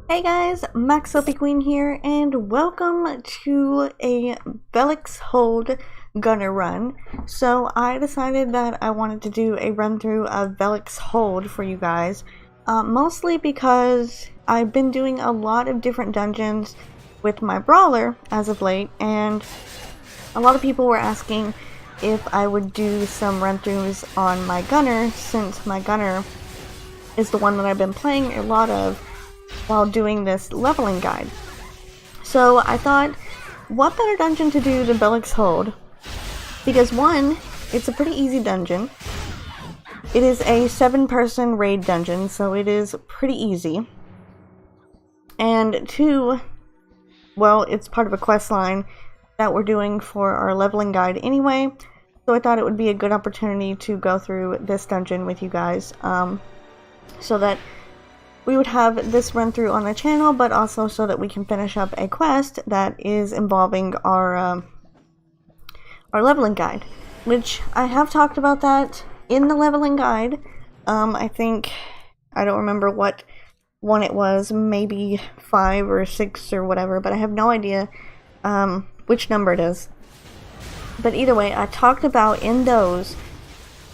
Hey guys, MaxLPQueen here, and welcome to a Velik's Hold Gunner run. So I decided that I wanted to do a run through of Velik's Hold for you guys, mostly because I've been doing a lot of different dungeons with my brawler as of late, and a lot of people were asking if I would do some run throughs on my gunner, since my gunner is the one that I've been playing a lot of while doing this leveling guide. So I thought, what better dungeon to do than Velik's Hold? Because one, it's a pretty easy dungeon. It is a 7-person raid dungeon, so it is pretty easy. And two, well, it's part of a quest line that we're doing for our leveling guide anyway, so I thought it would be a good opportunity to go through this dungeon with you guys, so that we would have this run through on the channel, but also so that we can finish up a quest that is involving our leveling guide, which I have talked about that in the leveling guide. I think, I don't remember what one it was, maybe 5 or 6 or whatever, but I have no idea which number it is. But either way, I talked about in those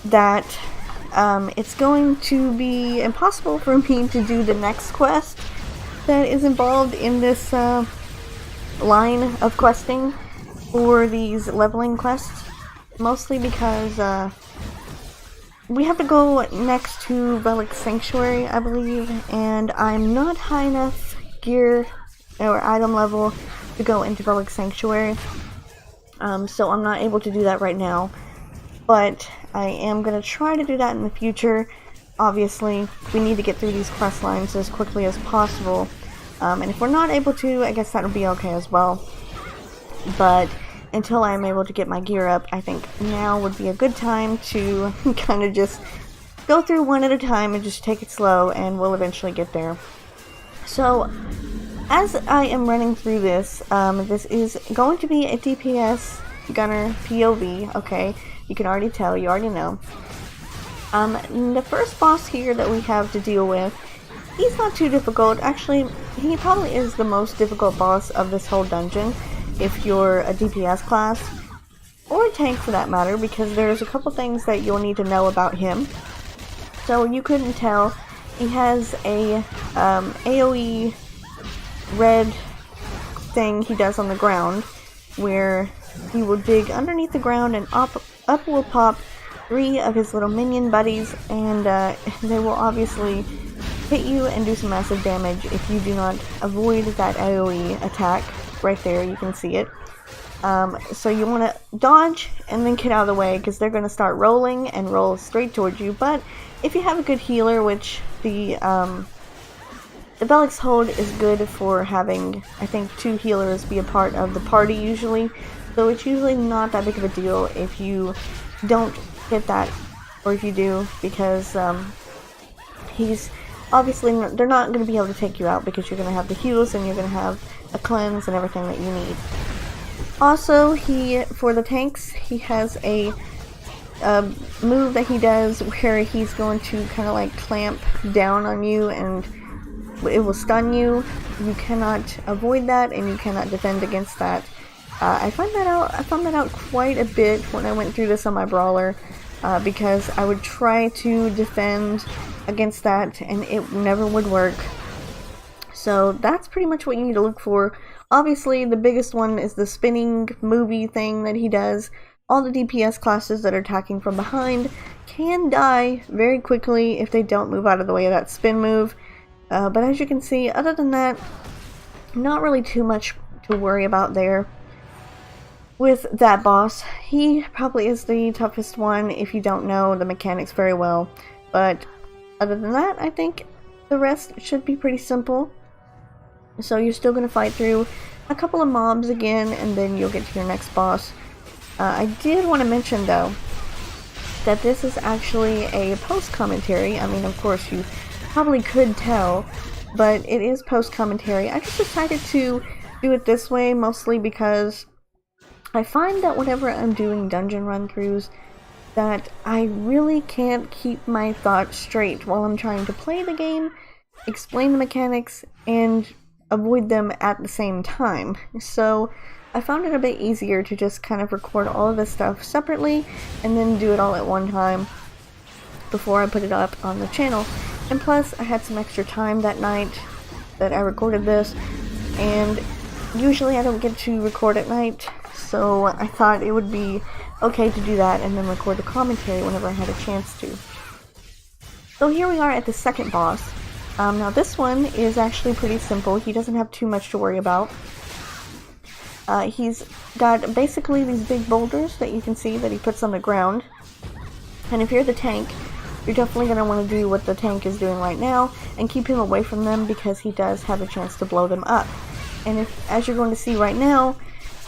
that it's going to be impossible for me to do the next quest that is involved in this line of questing for these leveling quests, mostly because we have to go next to Velik's Sanctuary, I believe, and I'm not high enough gear or item level to go into Velik's Sanctuary, so I'm not able to do that right now. But I am going to try to do that in the future. Obviously, we need to get through these quest lines as quickly as possible. And if we're not able to, I guess that would be okay as well. But until I'm able to get my gear up, I think now would be a good time to kind of just go through one at a time and just take it slow, and we'll eventually get there. So, as I am running through this, this is going to be a DPS gunner POV, okay? You can already tell, you already know. The first boss here that we have to deal with, he's not too difficult. Actually, he probably is the most difficult boss of this whole dungeon if you're a DPS class, or a tank for that matter, because there's a couple things that you'll need to know about him. So you couldn't tell, he has a AoE red thing he does on the ground, where he will dig underneath the ground and up will pop 3 of his little minion buddies, and they will obviously hit you and do some massive damage if you do not avoid that AoE attack. Right there, you can see it. So you want to dodge and then get out of the way, because they're going to start rolling and roll straight towards you. But if you have a good healer, which the Velik's Hold is good for having, I think, 2 healers be a part of the party usually. So it's usually not that big of a deal if you don't hit that, or if you do, because he's obviously, they're not going to be able to take you out, because you're going to have the heals and you're going to have a cleanse and everything that you need. Also, for the tanks, he has a move that he does where he's going to kind of like clamp down on you, and it will stun you. You cannot avoid that, and you cannot defend against that. I found that out quite a bit when I went through this on my brawler, because I would try to defend against that and it never would work. So that's pretty much what you need to look for. Obviously, the biggest one is the spinning movie thing that he does. All the DPS classes that are attacking from behind can die very quickly if they don't move out of the way of that spin move. But as you can see, other than that, not really too much to worry about there. With that boss, he probably is the toughest one if you don't know the mechanics very well. But other than that, I think the rest should be pretty simple. So you're still going to fight through a couple of mobs again, and then you'll get to your next boss. I did want to mention, though, that this is actually a post-commentary. I mean, of course, you probably could tell, but it is post-commentary. I just decided to do it this way, mostly because I find that whenever I'm doing dungeon run-throughs, that I really can't keep my thoughts straight while I'm trying to play the game, explain the mechanics and avoid them at the same time. So I found it a bit easier to just kind of record all of this stuff separately and then do it all at one time before I put it up on the channel. And plus, I had some extra time that night that I recorded this, and usually I don't get to record at night, so I thought it would be okay to do that and then record the commentary whenever I had a chance to. So here we are at the second boss. Now this one is actually pretty simple. He doesn't have too much to worry about. He's got basically these big boulders that you can see that he puts on the ground. And if you're the tank, you're definitely going to want to do what the tank is doing right now and keep him away from them, because he does have a chance to blow them up. And as you're going to see right now,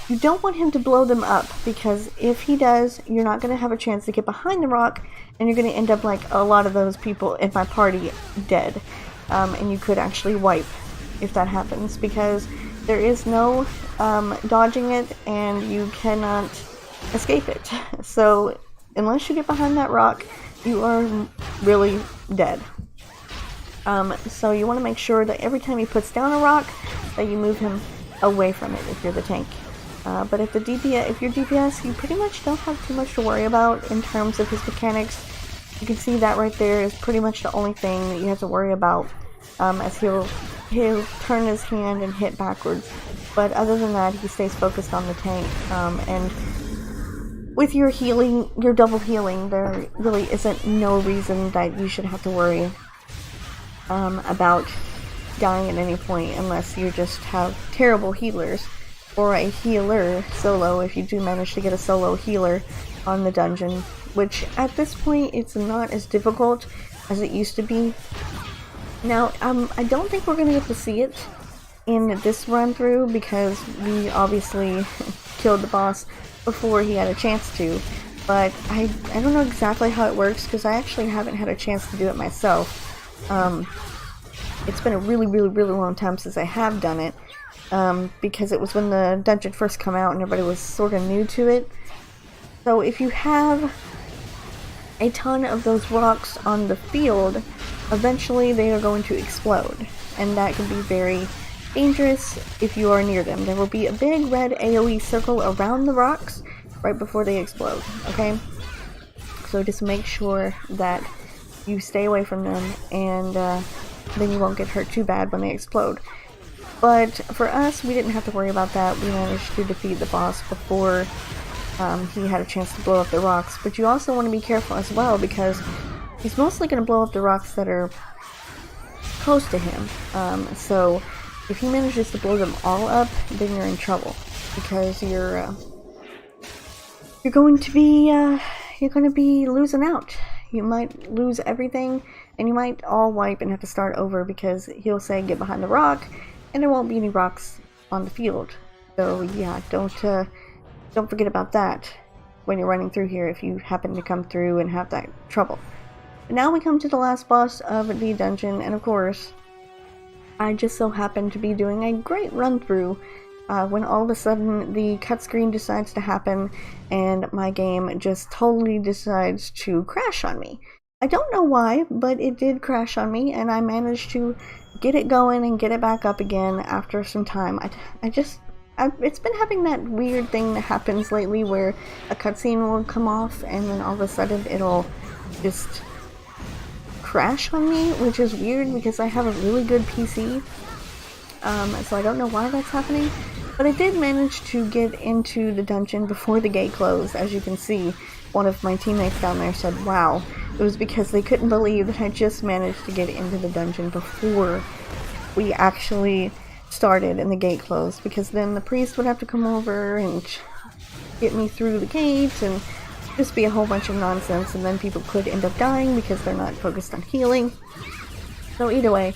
you don't want him to blow them up, because if he does, you're not going to have a chance to get behind the rock, and you're going to end up like a lot of those people in my party, dead. And you could actually wipe if that happens, because there is no dodging it and you cannot escape it. So unless you get behind that rock, you are really dead. So you want to make sure that every time he puts down a rock, that you move him away from it if you're the tank. But if you're DPS, you pretty much don't have too much to worry about in terms of his mechanics. You can see that right there is pretty much the only thing that you have to worry about, as he'll turn his hand and hit backwards. But other than that, he stays focused on the tank. And with your healing, your double healing, there really isn't no reason that you should have to worry about dying at any point, unless you just have terrible healers, or a healer solo, if you do manage to get a solo healer on the dungeon, which at this point it's not as difficult as it used to be. Now, I don't think we're going to get to see it in this run through, because we obviously killed the boss before he had a chance to, but I don't know exactly how it works, because I actually haven't had a chance to do it myself. It's been a really long time since I have done it, because it was when the dungeon first came out and everybody was sort of new to it. So if you have a ton of those rocks on the field, eventually they are going to explode, and that can be very dangerous if you are near them. There will be a big red AoE circle around the rocks right before they explode, okay? So just make sure that you stay away from them, and then you won't get hurt too bad when they explode. But for us, we didn't have to worry about that. We managed to defeat the boss before he had a chance to blow up the rocks. But you also want to be careful as well, because he's mostly going to blow up the rocks that are close to him. So if he manages to blow them all up, then you're in trouble, because you're going to be losing out. You might lose everything, and you might all wipe and have to start over, because he'll say get behind the rock, and there won't be any rocks on the field. So yeah, don't forget about that when you're running through here, if you happen to come through and have that trouble. But now we come to the last boss of the dungeon, and of course, I just so happened to be doing a great run through when all of a sudden the cut screen decides to happen and my game just totally decides to crash on me. I don't know why, but it did crash on me, and I managed to get it going and get it back up again after some time. It's been having that weird thing that happens lately where a cutscene will come off and then all of a sudden it'll just crash on me, which is weird because I have a really good PC. So I don't know why that's happening, but I did manage to get into the dungeon before the gate closed. As you can see, one of my teammates down there said, wow, it was because they couldn't believe that I just managed to get into the dungeon before we actually started and the gate closed, because then the priest would have to come over and get me through the gates and just be a whole bunch of nonsense, and then people could end up dying because they're not focused on healing. So either way,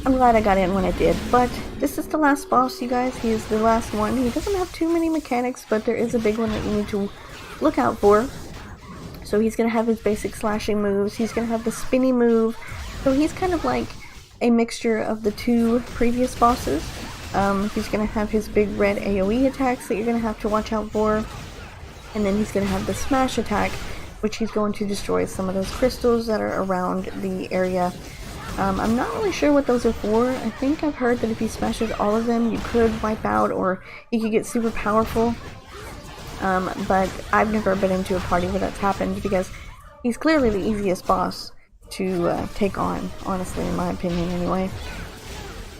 I'm glad I got in when I did. But this is the last boss, you guys. He is the last one. He doesn't have too many mechanics, but there is a big one that you need to look out for. So he's going to have his basic slashing moves. He's going to have the spinny move. So he's kind of like a mixture of the two previous bosses. He's going to have his big red AoE attacks that you're going to have to watch out for. And then he's going to have the smash attack, which he's going to destroy some of those crystals that are around the area I'm not really sure what those are for. I think I've heard that if he smashes all of them, you could wipe out, or you could get super powerful. But I've never been into a party where that's happened, because he's clearly the easiest boss to take on, honestly, in my opinion anyway.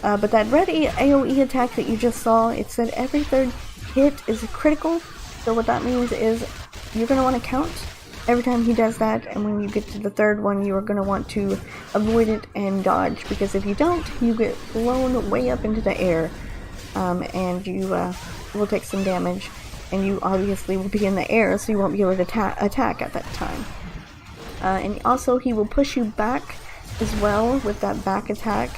But that red AoE attack that you just saw, it said every third hit is critical. So what that means is you're going to want to count every time he does that, and when you get to the third one, you are going to want to avoid it and dodge, because if you don't, you get blown way up into the air, and you will take some damage, and you obviously will be in the air, so you won't be able to attack at that time. And also, he will push you back as well with that back attack,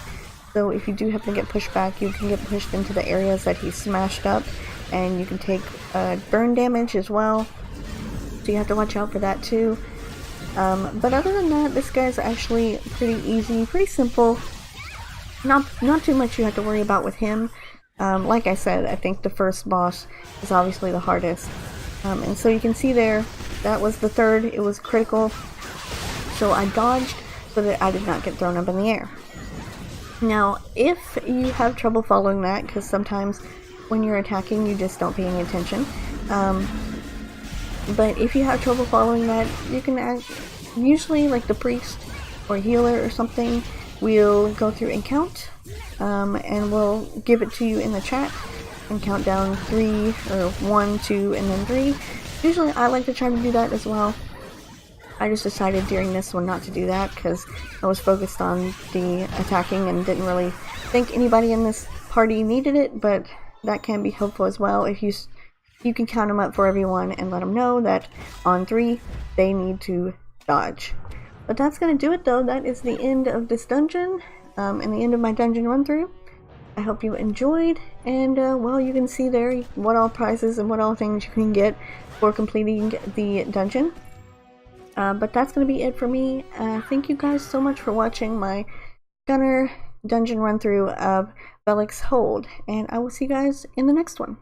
so if you do happen to get pushed back, you can get pushed into the areas that he smashed up, and you can take burn damage as well. So you have to watch out for that too. But other than that, this guy's actually pretty easy, pretty simple. Not too much you have to worry about with him. Like I said, I think the first boss is obviously the hardest. And so you can see there, that was the third. It was critical. So I dodged so that I did not get thrown up in the air. Now, if you have trouble following that, because sometimes when you're attacking, you just don't pay any attention. But if you have trouble following that, you can usually, like the priest or healer or something, will go through and count, and we'll give it to you in the chat and count down 3 or 1, 2, and then 3. Usually I like to try to do that as well. I just decided during this one not to do that because I was focused on the attacking and didn't really think anybody in this party needed it, but that can be helpful as well if you can count them up for everyone and let them know that on 3 they need to dodge. But that's going to do it though. That is the end of this dungeon, and the end of my dungeon run through. I hope you enjoyed, and well, you can see there what all prizes and what all things you can get for completing the dungeon. But that's going to be it for me. Thank you guys so much for watching my Gunner dungeon run through of Velik's Hold, and I will see you guys in the next one.